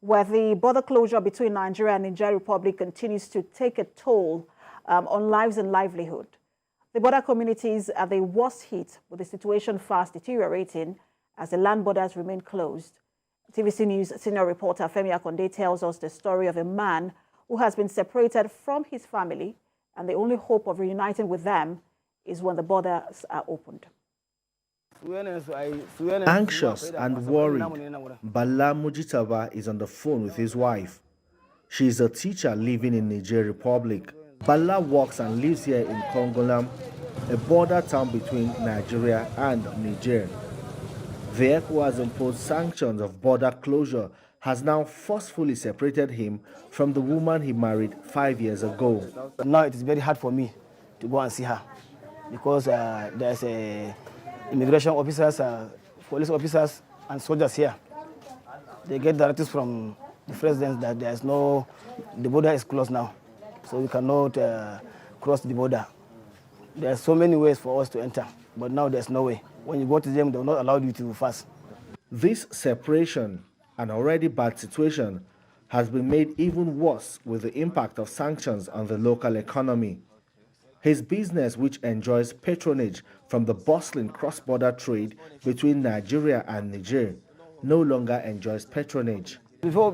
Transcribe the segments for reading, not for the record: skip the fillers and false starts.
where the border closure between Nigeria and Niger Republic continues to take a toll on lives and livelihood. The border communities are the worst hit, with the situation fast deteriorating as the land borders remain closed. TVC News senior reporter Femi Akonde tells us the story of a man who has been separated from his family, and the only hope of reuniting with them is when the borders are opened. Anxious and worried, Bala Mujitaba is on the phone with his wife. She is a teacher living in Niger Republic. Bala works and lives here in Kongolam, a border town between Nigeria and Niger. The ECOWAS imposed sanctions of border closure has now forcefully separated him from the woman he married 5 years ago. Now it is very hard for me to go and see her because there's immigration officers, police officers and soldiers here. They get directives from the president that the border is closed now, so we cannot cross the border. There are so many ways for us to enter, but now there's no way. When you go to them, they will not allow you to pass. This separation, an already bad situation, has been made even worse with the impact of sanctions on the local economy. His business, which enjoys patronage from the bustling cross-border trade between Nigeria and Niger, no longer enjoys patronage. Before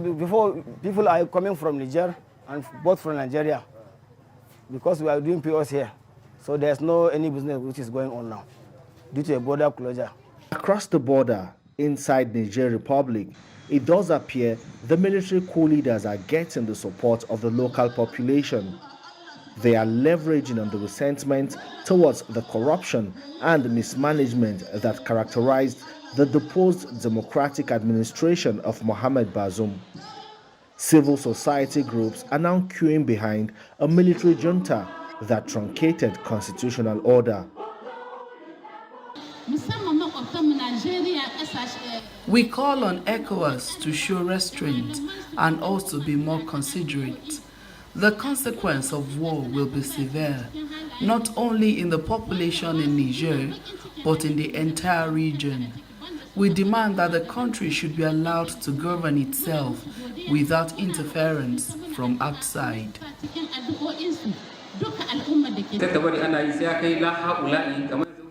people are coming from Niger and both from Nigeria, because we are doing POS here, so there's no any business which is going on now due to a border closure. Across the border, inside Niger Republic, it does appear the military coup leaders are getting the support of the local population. They are leveraging on the resentment towards the corruption and mismanagement that characterized the deposed democratic administration of Mohamed Bazoum. Civil society groups are now queuing behind a military junta that truncated constitutional order. We call on ECOWAS to show restraint and also be more considerate. The consequence of war will be severe, not only in the population in Niger, but in the entire region. We demand that the country should be allowed to govern itself without interference from outside.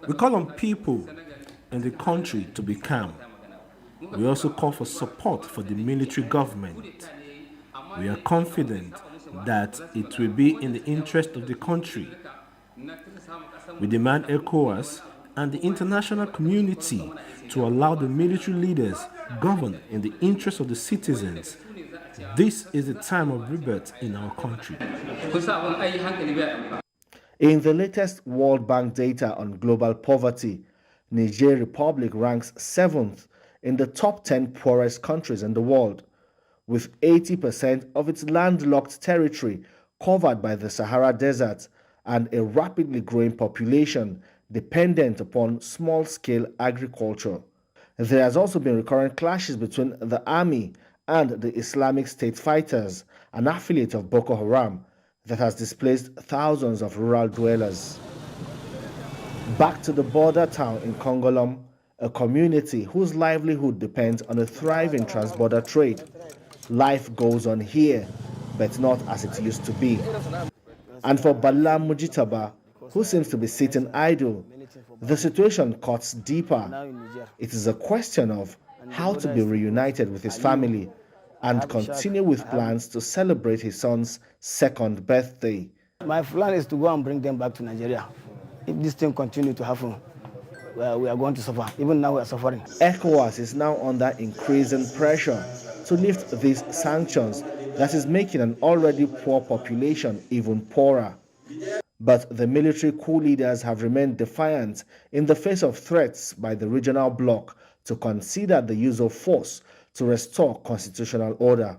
We call on people in the country to be calm. We also call for support for the military government. We are confident that it will be in the interest of the country. We demand ECOWAS and the international community to allow the military leaders govern in the interest of the citizens. This is a time of rebirth in our country. In the latest World Bank data on global poverty, Niger Republic ranks 7th in the top 10 poorest countries in the world, with 80% of its landlocked territory covered by the Sahara Desert and a rapidly growing population dependent upon small-scale agriculture. There has also been recurrent clashes between the army and the Islamic State fighters, an affiliate of Boko Haram, that has displaced thousands of rural dwellers. Back to the border town in Kongolam, a community whose livelihood depends on a thriving trans-border trade. Life goes on here, but not as it used to be. And for Bala Mujitaba, who seems to be sitting idle, the situation cuts deeper. It is a question of how to be reunited with his family and continue with plans to celebrate his son's second birthday. My plan is to go and bring them back to Nigeria. If this thing continues to happen, we are going to suffer. Even now we are suffering. ECOWAS is now under increasing pressure to lift these sanctions that is making an already poor population even poorer. But the military coup leaders have remained defiant in the face of threats by the regional bloc to consider the use of force to restore constitutional order.